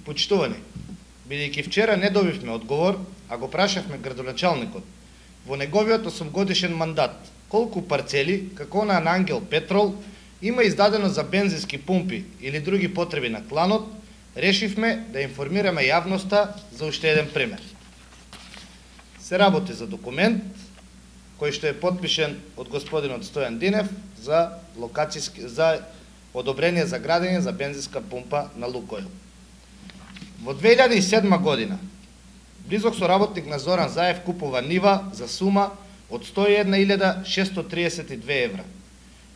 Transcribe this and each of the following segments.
Почитувани, бидејќи вчера не добивме одговор, а го прашавме градоначалникот во неговиот 8-годишен мандат колку парцели, како на Ангел Петрол, има издадено за бензински пумпи или други потреби на кланот, решивме да информираме јавноста за уште еден пример. Се работи за документ кој што е подпишен од господинот Стојан Динев за одобрение за градење за бензинска пумпа на Лукойл. Во 2007 година близок соработник на Зоран Заев купува нива за сума од 101.632 евра.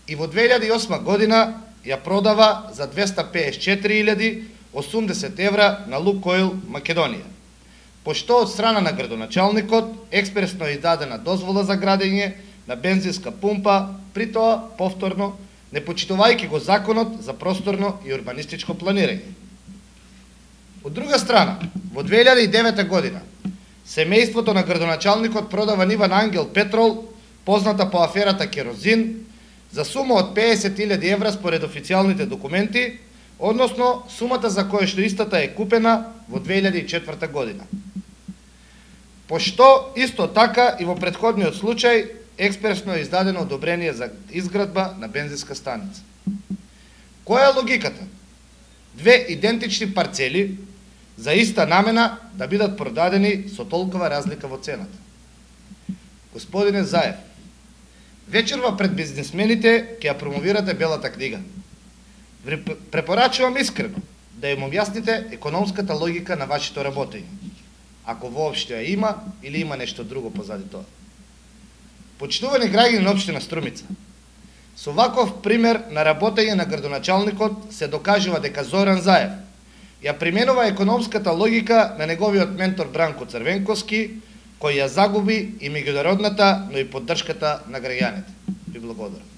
И во 2008 година ја продава за 254.080 евра на Лукойл Македонија. Пошто од страна на градоначалникот експресно е издадена дозвола за градење на бензинска пумпа, при тоа повторно не почитувајќи го законот за просторно и урбанистичко планирање. Од друга страна, во 2009 година, семејството на градоначалникот продава нива на Ангел Петрол, позната по аферата Керозин, за сума од 50.000 евра според официјалните документи, односно сумата за која што истата е купена во 2004 година. Пошто исто така и во претходниот случај експресно е издадено одобрение за изградба на бензинска станица. Која е логиката? Две идентични парцели за иста намена да бидат продадени со толкова разлика во цената. Господине Заев, вечерва пред бизнисмените ќе ја промовирате Белата книга. Препорачувам искрено да им објасните економската логика на вашето работење, ако воопшто ја има или има нешто друго позади тоа. Почитувани граѓани на општина Струмица, со ваков пример на работење на градоначалникот се докажува дека Зоран Заев ја применува економската логика на неговиот ментор Бранко Црвенковски, кој ја загуби и меѓународната, но и поддршката на граѓаните. Ви благодарам.